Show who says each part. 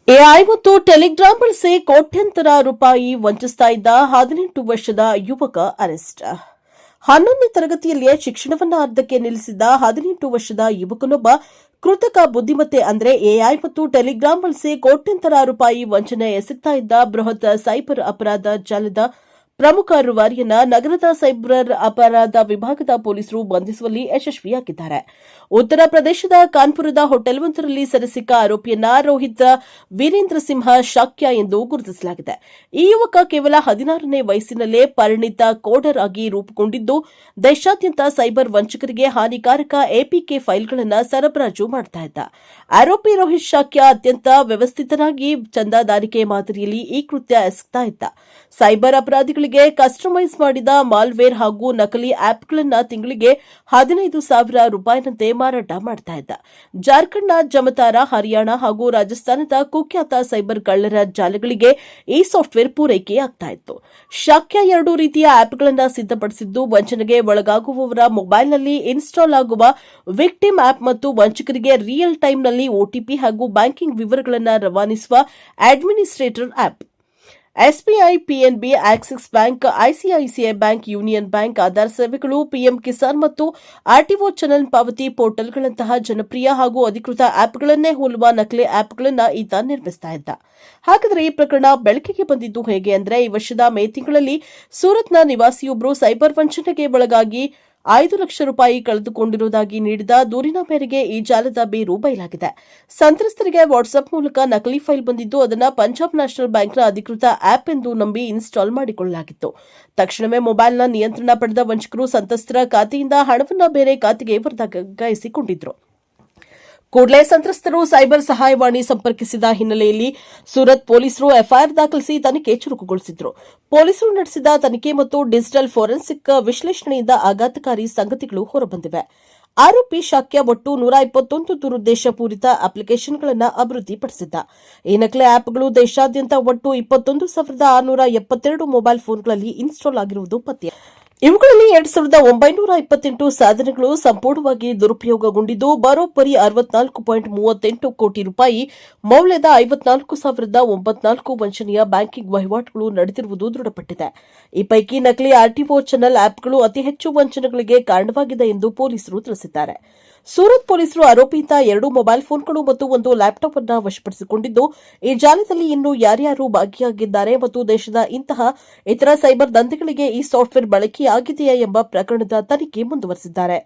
Speaker 1: AI ಮತ್ತು Telegram ಬಳಸಿ ಕೋಟ್ಯಂತರ ರೂಪಾಯಿ ವಂಚಿಸ್ತಾ ಇದ್ದ 18 ವರ್ಷದ ಯುವಕ ಅರೆಸ್ಟ್. 11ನೇ ತರಗತಿಯಲ್ಲಿಯೇ ಶಿಕ್ಷಣವನ್ನು ಅರ್ಧಕ್ಕೆ ನಿಲ್ಲಿಸಿದ್ದ 18 ವರ್ಷದ ಯುವಕನೊಬ್ಬ ಕೃತಕ ಬುದ್ಧಿಮತ್ತೆ ಅಂದರೆ ಎಐ ಮತ್ತು ಟೆಲಿಗ್ರಾಮ್ ಬಳಸಿ ಕೋಟ್ಯಂತರ ರೂಪಾಯಿ ವಂಚನೆ ಎಸಗ್ತಾ ಇದ್ದ ಬೃಹತ್ ಸೈಬರ್ ಅಪರಾಧ ಜಾಲದ ಪ್ರಮುಖ ರೂವಾರಿಯನ್ನ ನಗರದ ಸೈಬರ್ ಅಪರಾಧ ವಿಭಾಗದ ಪೊಲೀಸರು ಬಂಧಿಸುವಲ್ಲಿ ಯಶಸ್ವಿಯಾಗಿದ್ದಾರೆ. ಉತ್ತರ ಪ್ರದೇಶದ ಕಾನ್ಪುರದ ಹೋಟೆಲ್ವೊಂದರಲ್ಲಿ ಸೆರೆಸಿಕ್ಕ ಆರೋಪಿಯನ್ನ ರೋಹಿತ್ ವೀರೇಂದ್ರ ಸಿಂಹ ಶಾಕ್ಯ ಎಂದು ಗುರುತಿಸಲಾಗಿದೆ. ಈ ಯುವಕ ಕೇವಲ 16ನೇ ವಯಸ್ಸಿನಲ್ಲೇ ಪರಿಣಿತ ಕೋಡರ್ ಆಗಿ ರೂಪುಗೊಂಡಿದ್ದು, ದೇಶಾದ್ಯಂತ ಸೈಬರ್ ವಂಚಕರಿಗೆ ಹಾನಿಕಾರಕ ಎಪಿಕೆ ಫೈಲ್ಗಳನ್ನು ಸರಬರಾಜು ಮಾಡ್ತಾ ಇದ್ದ. ಆರೋಪಿ ರೋಹಿತ್ ಶಾಕ್ಯ ಅತ್ಯಂತ ವ್ಯವಸ್ಥಿತನಾಗಿ ಚಂದಾದಾರಿಕೆ ಮಾದರಿಯಲ್ಲಿ ಈ ಕೃತ್ಯ ಎಸಗ್ತಾ ಇದ್ದ. ಸೈಬರ್ ಅಪರಾಧಿಗಳಿಗೆ ಕಸ್ಟಮೈಸ್ ಮಾಡಿದ ಮಾಲ್ವೇರ್ ಹಾಗೂ ನಕಲಿ ಆಪ್ಗಳನ್ನು ತಿಂಗಳಿಗೆ 15,000 ರೂಪಾಯಿನಂತೆ ಮಾರಾಟ ಮಾಡ್ತಾ ಇದ್ದ. ಜಾರ್ಖಂಡ್ನ ಜಮತಾರಾ, ಹರಿಯಾಣ ಹಾಗೂ ರಾಜಸ್ಥಾನದ ಕುಖ್ಯಾತ ಸೈಬರ್ ಕಳ್ಳರ ಜಾಲಗಳಿಗೆ ಈ ಸಾಫ್ಟ್ವೇರ್ ಪೂರೈಕೆಯಾಗ್ತಾ ಇತ್ತು. ಶಾಕ್ಯ 2 ರೀತಿಯ ಆಪ್ಗಳನ್ನು ಸಿದ್ಧಪಡಿಸಿದ್ದು, ವಂಚನೆಗೆ ಒಳಗಾಗುವವರ ಮೊಬೈಲ್ನಲ್ಲಿ ಇನ್ಸ್ಟಾಲ್ ಆಗುವ ವಿಕ್ಟಿಮ್ ಆಪ್ ಮತ್ತು ವಂಚಕರಿಗೆ ರಿಯಲ್ ಟೈಮ್ನಲ್ಲಿ ಒಟಿಪಿ ಹಾಗೂ ಬ್ಯಾಂಕಿಂಗ್ ವಿವರಗಳನ್ನು ರವಾನಿಸುವ administrator app. SBI, PNB, Axis Bank, ICICI Bank, Union Bank, Aadhaar ಸೇವೆಗಳು, ಪಿಎಂ ಕಿಸಾನ್ ಮತ್ತು ಆರ್ಟಿಒ ಚಾನಲ್ ಪಾವತಿ ಪೋರ್ಟಲ್ಗಳಂತಹ ಜನಪ್ರಿಯ ಹಾಗೂ ಅಧಿಕೃತ ಆಪ್ಗಳನ್ನೇ ಹೋಲುವ ನಕಲಿ ಆಪ್ಗಳನ್ನು ಈತ ನಿರ್ಮಿಸ್ತಾ ಇದ್ದ. ಹಾಗಾದರೆ ಈ ಪ್ರಕರಣ ಬೆಳಕಿಗೆ ಬಂದಿದ್ದು ಹೇಗೆ ಅಂದರೆ, ಈ ವರ್ಷದ ಮೇ ತಿಂಗಳಲ್ಲಿ ಸೂರತ್ನ ನಿವಾಸಿಯೊಬ್ಬರು ಸೈಬರ್ ವಂಚನೆಗೆ ಒಳಗಾಗಿ 5 ಲಕ್ಷ ರೂಪಾಯಿ ಕಳೆದುಕೊಂಡಿರುವುದಾಗಿ ನೀಡಿದ ದೂರಿನ ಮೇರೆಗೆ ಈ ಜಾಲದ ಬೇರು ಬಯಲಾಗಿದೆ. ಸಂತ್ರಸ್ತರಿಗೆ ವಾಟ್ಸ್ಆಪ್ ಮೂಲಕ ನಕಲಿ ಫೈಲ್ ಬಂದಿದ್ದು, ಅದನ್ನು ಪಂಜಾಬ್ ನ್ಯಾಷನಲ್ ಬ್ಯಾಂಕ್ನ ಅಧಿಕೃತ ಆಪ್ ಎಂದು ನಂಬಿ ಇನ್ಸ್ಟಾಲ್ ಮಾಡಿಕೊಳ್ಳಲಾಗಿತ್ತು. ತಕ್ಷಣವೇ ಮೊಬೈಲ್ನ ನಿಯಂತ್ರಣ ಪಡೆದ ವಂಚಕರು ಸಂತ್ರಸ್ತರ ಖಾತೆಯಿಂದ ಹಣವನ್ನು ಬೇರೆ ಖಾತೆಗೆ ವರ್ಗಾಯಿಸಿಕೊಂಡಿದ್ರು. ಕೂಡಲೇ ಸಂತ್ರಸ್ತರು ಸೈಬರ್ ಸಹಾಯವಾಣಿ ಸಂಪರ್ಕಿಸಿದ ಹಿನ್ನೆಲೆಯಲ್ಲಿ ಸೂರತ್ ಪೊಲೀಸರು ಎಫ್ಐಆರ್ ದಾಖಲಿಸಿ ತನಿಖೆ ಚುರುಕುಗೊಳಿಸಿದ್ರು. ಪೊಲೀಸರು ನಡೆಸಿದ ತನಿಖೆ ಮತ್ತು ಡಿಜಿಟಲ್ ಫೋರೆನ್ಸಿಕ್ ವಿಶ್ಲೇಷಣೆಯಿಂದ ಆಘಾತಕಾರಿ ಸಂಗತಿಗಳು ಹೊರಬಂದಿವೆ. ಆರೋಪಿ ಶಾಕ್ಯ ಒಟ್ಟು 121 ದುರುದ್ದೇಶಪೂರಿತ ಅಪ್ಲಿಕೇಶನ್ಗಳನ್ನು ಅಭಿವೃದ್ಧಿಪಡಿಸಿದ್ದ. ಈ ನಕಲಿ ಆಪ್ಗಳು ದೇಶಾದ್ಯಂತ ಒಟ್ಟು 21,672 ಮೊಬೈಲ್ ಫೋನ್ಗಳಲ್ಲಿ ಇನ್ಸ್ಟಾಲ್ ಆಗಿರುವುದು ಪತ್ತೆ. ಇವುಗಳಲ್ಲಿ 2,928 ಸಾಧನಗಳು ಸಂಪೂರ್ಣವಾಗಿ ದುರುಪಯೋಗಗೊಂಡಿದ್ದು, ಬರೋಬ್ಬರಿ 64.38 ಕೋಟಿ ರೂಪಾಯಿ ಮೌಲ್ಯದ 54,094 ವಂಚನೆಯ ಬ್ಯಾಂಕಿಂಗ್ ವಹಿವಾಟುಗಳು ನಡೆದಿರುವುದು ದೃಢಪಟ್ಟಿದೆ. ಈ ಪೈಕಿ ನಕಲಿ ಆರ್ಟಿಒ ಚಾನಲ್ ಆಪ್ಗಳು ಅತಿ ಹೆಚ್ಚು ವಂಚನೆಗಳಿಗೆ ಕಾರಣವಾಗಿದೆ ಎಂದು ಪೊಲೀಸರು ತಿಳಿಸಿದ್ದಾರೆ. ಸೂರತ್ ಪೊಲೀಸರು ಆರೋಪಿಯಿಂದ 2 ಮೊಬೈಲ್ ಫೋನ್ಗಳು ಮತ್ತು 1 ಲ್ಯಾಪ್ಟಾಪ್ ಅನ್ನು ವಶಪಡಿಸಿಕೊಂಡಿದ್ದು, ಈ ಜಾಲದಲ್ಲಿ ಇನ್ನೂ ಯಾರ್ಯಾರು ಭಾಗಿಯಾಗಿದ್ದಾರೆ ಮತ್ತು ದೇಶದ ಇಂತಹ ಇತರ ಸೈಬರ್ ದಂಧೆಗಳಿಗೆ ಈ ಸಾಫ್ಟ್ವೇರ್ ಬಳಕೆಯಾಗಿದೆಯಾ ಎಂಬ ಪ್ರಕರಣದ ತನಿಖೆ ಮುಂದುವರೆಸಿದ್ದಾರೆ.